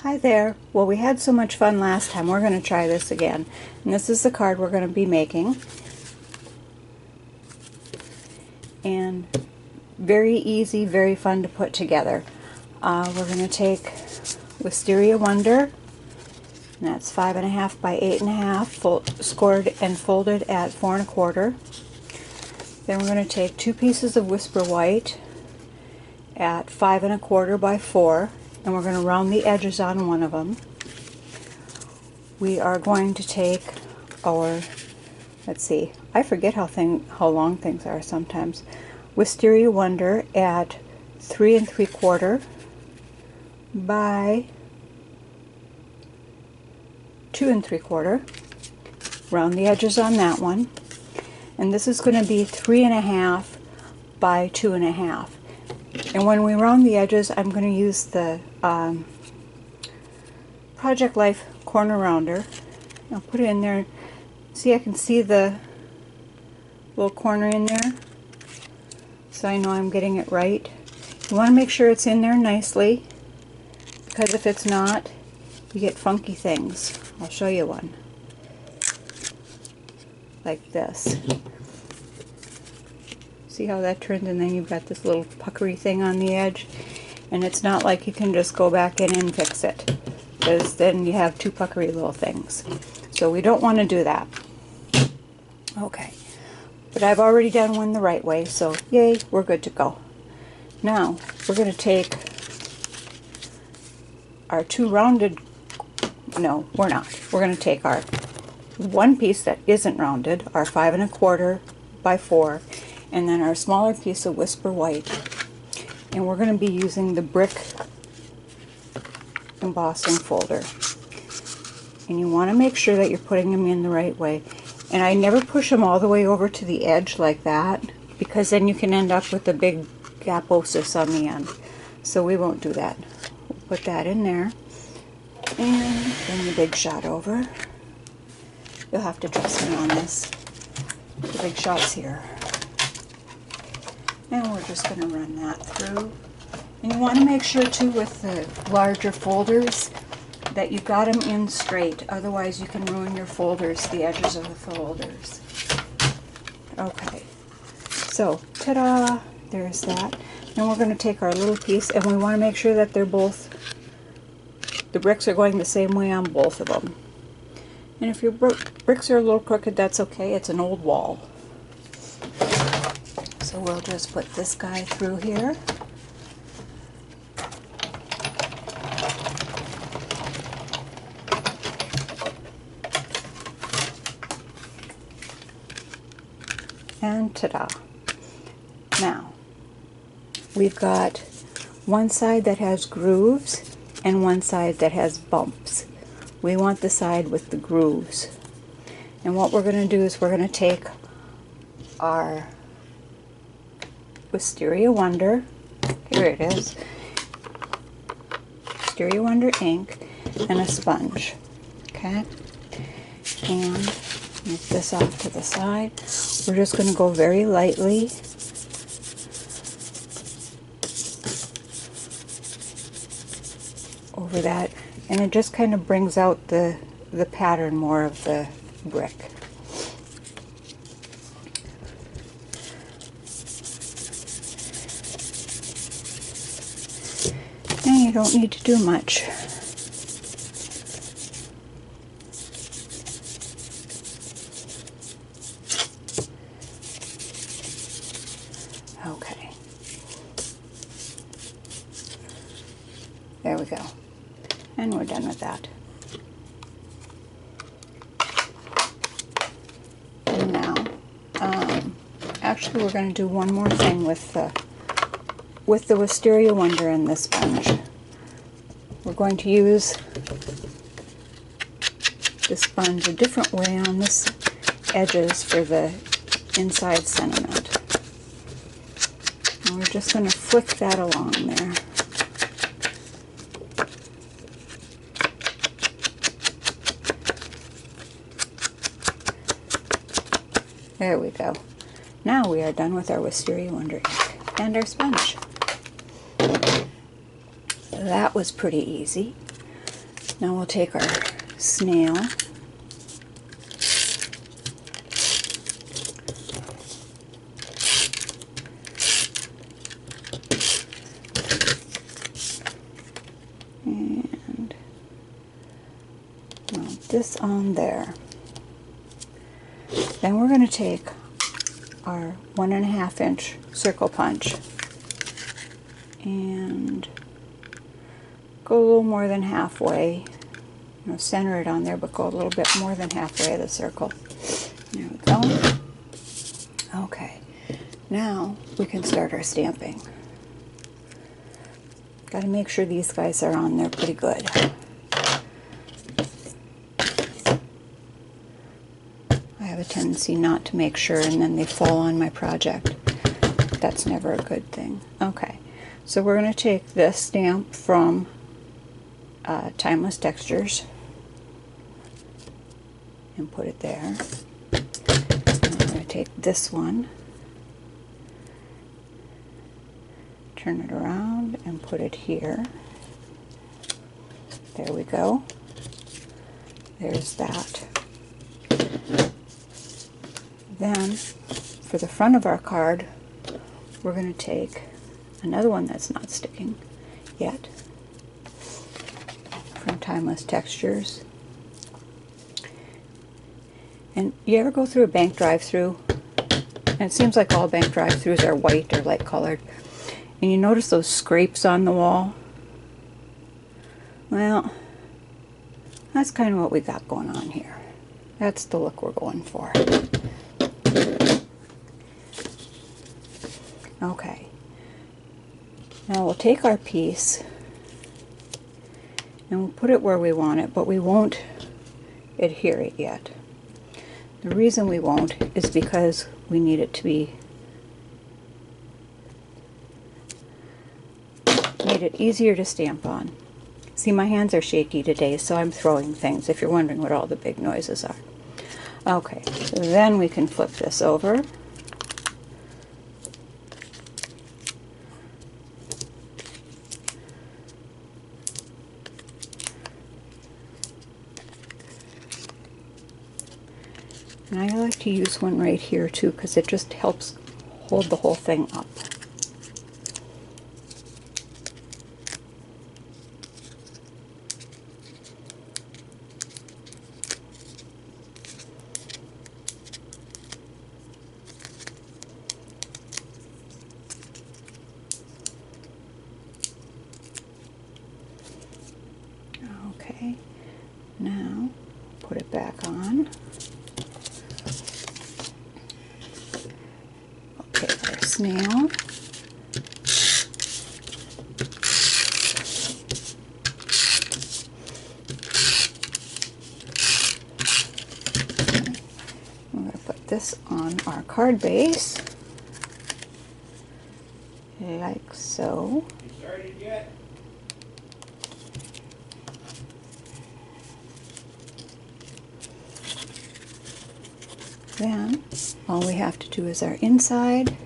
Hi there. Well, we had so much fun last time, we're going to try this again. And this is the card we're going to be making. And very easy, very fun to put together. We're going to take Wisteria Wonder, and that's 5.5 by 8.5, scored and folded at 4 1/4. Then we're going to take 2 pieces of Whisper White at 5 1/4 by 4, and we're going to round the edges on one of them. We are going to take our, let's see, I forget how long things are sometimes. Wisteria Wonder at 3 3/4 by 2 3/4. Round the edges on that one. And this is going to be 3 1/2 by 2 1/2. And when we round the edges, I'm going to use the Project Life corner rounder. I'll put it in there. See, I can see the little corner in there, so I know I'm getting it right. You want to make sure it's in there nicely, because if it's not, you get funky things. I'll show you one. Like this. See how that turned, and then you've got this little puckery thing on the edge, and it's not like you can just go back in and fix it, because then you have 2 puckery little things. So we don't want to do that. Okay, but I've already done one the right way, so yay, we're good to go. Now we're going to take our 2 rounded, no, we're not. We're going to take our one piece that isn't rounded, our 5 1/4 by 4, and then our smaller piece of Whisper White, and we're going to be using the brick embossing folder. And you want to make sure that you're putting them in the right way. And I never push them all the way over to the edge like that, because then you can end up with a big gaposis on the end. So we won't do that. We'll put that in there, and bring the big shot over. You'll have to trust me on this. The big shot's here. And we're just going to run that through. And you want to make sure too with the larger folders that you got them in straight. Otherwise you can ruin your folders, the edges of the folders. Okay. So, ta-da! There's that. Then we're going to take our little piece, and we want to make sure that they're both, the bricks are going the same way on both of them. And if your bricks are a little crooked, that's okay. It's an old wall. So we'll just put this guy through here. And ta-da! Now, we've got one side that has grooves and one side that has bumps. We want the side with the grooves. And what we're going to do is we're going to take our Wisteria Wonder, here it is, Wisteria Wonder ink, and a sponge. Okay? And move this off to the side. We're just going to go very lightly over that, and it just kind of brings out the pattern more of the brick. And you don't need to do much. Okay. There we go. And we're done with that. And now, actually we're going to do one more thing with the Wisteria Wonder and the sponge. We're going to use the sponge a different way on this edges for the inside sentiment. And we're just going to flick that along there. There we go. Now we are done with our Wisteria Wonder ink and our sponge. That was pretty easy. Now we'll take our snail, and mount this on there. Then we're going to take our 1.5 inch circle punch and go a little more than halfway. You know, center it on there, but go a little bit more than halfway of the circle. There we go. Okay, now we can start our stamping. Got to make sure these guys are on there pretty good. I have a tendency not to make sure, and then they fall on my project. That's never a good thing. Okay, so we're going to take this stamp from Timeless Textures and put it there. And I'm going to take this one, turn it around and put it here. There we go. There's that. Then for the front of our card, we're going to take another one that's not sticking yet from Timeless Textures. And you ever go through a bank drive-through, and it seems like all bank drive-throughs are white or light colored, and you notice those scrapes on the wall? Well, that's kind of what we got going on here. That's the look we're going for. Okay, now we'll take our piece and we'll put it where we want it, but we won't adhere it yet. The reason we won't is because we need it to be made it easier to stamp on. See, my hands are shaky today, so I'm throwing things, if you're wondering what all the big noises are. Okay, so then we can flip this over. And I like to use one right here too, because it just helps hold the whole thing up. Okay, now put it back on. Take our snail. We're going to put this on our card base, like so. You started yet? Then all we have to do is our inside.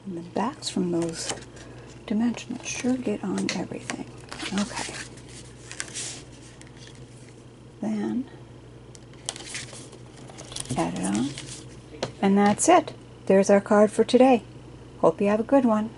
And the backs from those dimensionals sure get on everything. Okay. Then add it on, and that's it. There's our card for today. Hope you have a good one.